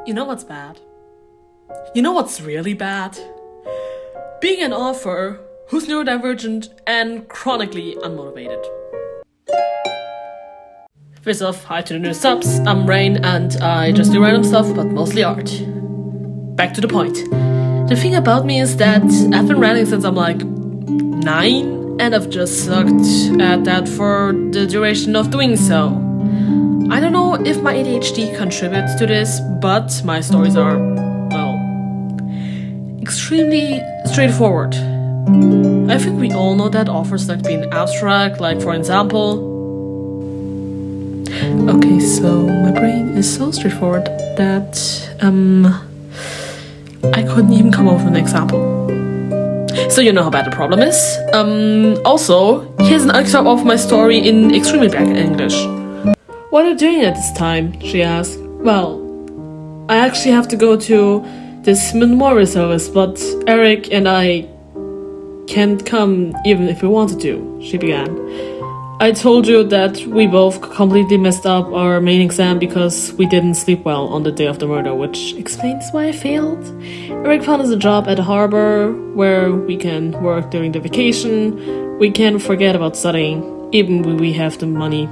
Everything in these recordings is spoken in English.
You know what's bad? You know what's really bad? Being an author who's neurodivergent and chronically unmotivated. First off, hi to the new subs, I'm Rain and I just do random stuff, but mostly art. Back to the point. The thing about me is that I've been writing since I'm like 9 and I've just sucked at that for the duration of doing so. I don't know if my ADHD contributes to this, but my stories are, well, extremely straightforward. I think we all know that authors like being abstract, like for example... Okay, so my brain is so straightforward that I couldn't even come up with an example. So you know how bad the problem is. Also, here's an excerpt of my story in extremely bad English. What are you doing at this time? She asked. Well, I actually have to go to this memorial service, but Eric and I can't come even if we wanted to, she began. I told you that we both completely messed up our main exam because we didn't sleep well on the day of the murder, which explains why I failed. Eric found us a job at the harbor where we can work during the vacation. We can't forget about studying, even when we have the money.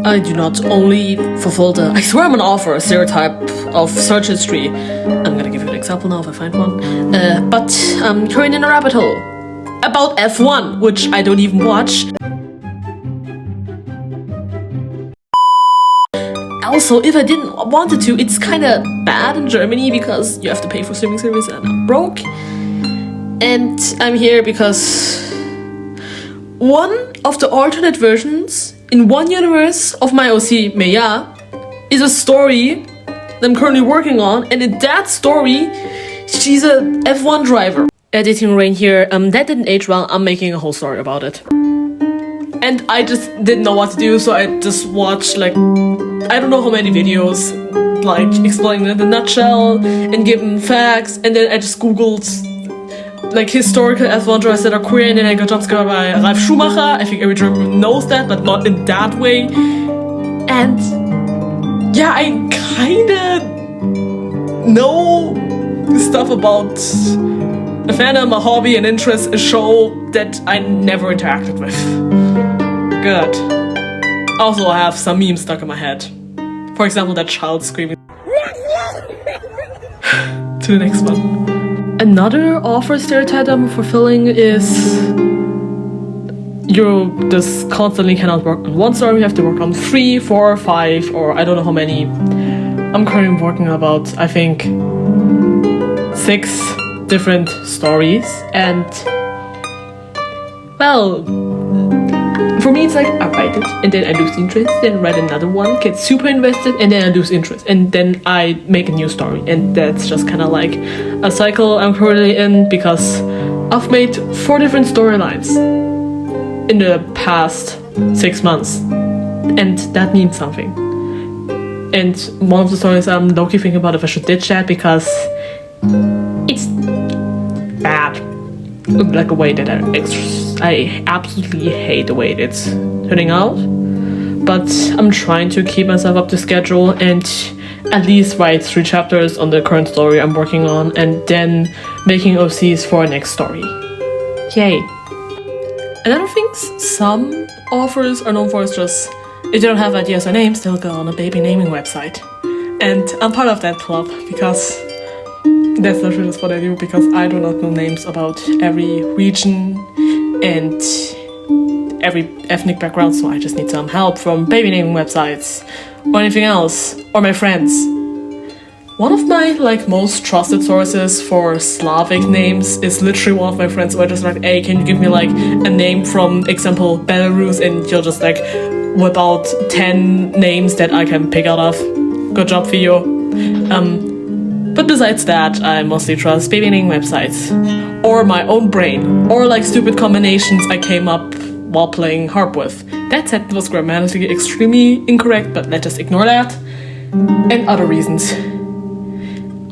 I do not only fulfill the I swear I'm an author stereotype of search history. I'm gonna give you an example now if I find one. But I'm currently in a rabbit hole about F1, which I don't even watch. Also, if I didn't want it to, it's kinda bad in Germany because you have to pay for streaming service and I'm broke. And I'm here because one of the alternate versions in one universe of my OC, Meya, is a story that I'm currently working on, and in that story, she's a F1 driver. Editing Rain here, that didn't age well, I'm making a whole story about it. And I just didn't know what to do, so I just watched like, I don't know how many videos, like explaining it in a nutshell, and giving facts, and then I just googled like historical F1 drivers that are queer, and then I got jumpscared by Ralf Schumacher. I think every German knows that, but not in that way. And yeah, I kinda know stuff about a fandom, a hobby, an interest, a show that I never interacted with. Good. Also, I have some memes stuck in my head. For example, that child screaming. To the next one. Another author stereotype I'm fulfilling is you just constantly cannot work on one story, you have to work on 3, 4, 5, or I don't know how many. I'm currently working on about, I think, 6 different stories, and well, for me it's like I write it and then I lose interest, then write another one, get super invested, and then I lose interest, and then I make a new story, and that's just kind of like a cycle I'm currently in because I've made 4 different storylines in the past 6 months, and that means something. And one of the stories I'm low-key thinking about if I should ditch that because it's bad, like a way that I absolutely hate the way it's turning out, but I'm trying to keep myself up to schedule and at least write 3 chapters on the current story I'm working on and then making OCs for our next story. Yay! Another thing some authors are known for is just, if they don't have ideas or names, they'll go on a baby naming website. And I'm part of that club because that's literally just what I do, because I do not know names about every region and every ethnic background, so I just need some help from baby naming websites or anything else, or my friends. One of my like most trusted sources for Slavic names is literally one of my friends who are just like, hey, can you give me like a name from example Belarus, and he'll just like whip out 10 names that I can pick out of. Good job, Theo. But besides that, I mostly trust baby naming websites, or my own brain, or like stupid combinations I came up while playing harp with. That sentence was grammatically extremely incorrect, but let's just ignore that. And other reasons.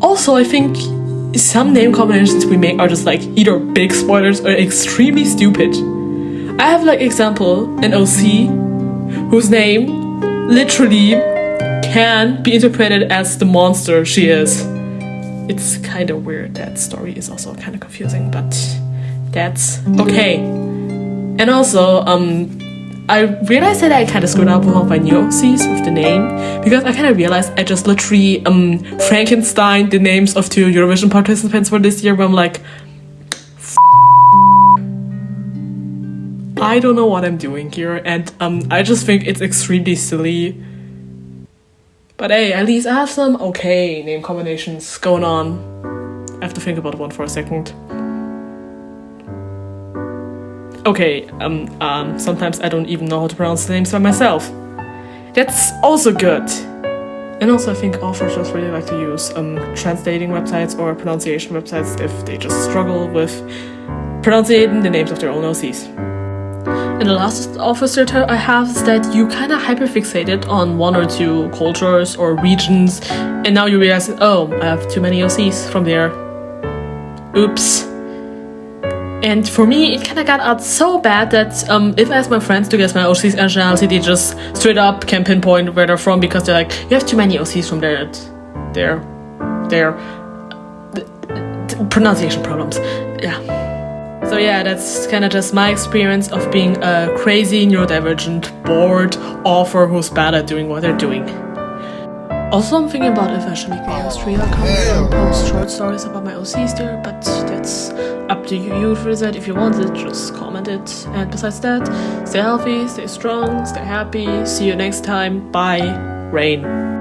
Also, I think some name combinations we make are just like either big spoilers or extremely stupid. I have like example an OC whose name literally can be interpreted as the monster she is. It's kind of weird. That story is also kind of confusing, but that's okay. And also, I realized that I kind of screwed up with all my new OCs with the name, because I kind of realized I just literally Frankenstein the names of 2 Eurovision participants for this year, where I'm like, I don't know what I'm doing here, and I just think it's extremely silly. But hey, at least I have some okay name combinations going on. I have to think about one for a second. Okay, sometimes I don't even know how to pronounce the names by myself. That's also good. And also I think authors just really like to use translating websites or pronunciation websites if they just struggle with pronouncing the names of their own OCs. And the last officer I have is that you kind of hyperfixated on 1 or 2 cultures or regions, and now you realize, oh, I have too many OCs from there. Oops. And for me, it kind of got out so bad that if I ask my friends to guess my OC's nationality, they just straight up can pinpoint where they're from, because they're like, you have too many OCs from there. Pronunciation problems. Yeah. So yeah, that's kind of just my experience of being a crazy, neurodivergent, bored author who's bad at doing what they're doing. Also, I'm thinking about if I should make a history account and post short stories about my OCs there, but that's up to you to decide. If you want it, just comment it. And besides that, stay healthy, stay strong, stay happy. See you next time. Bye. Rain.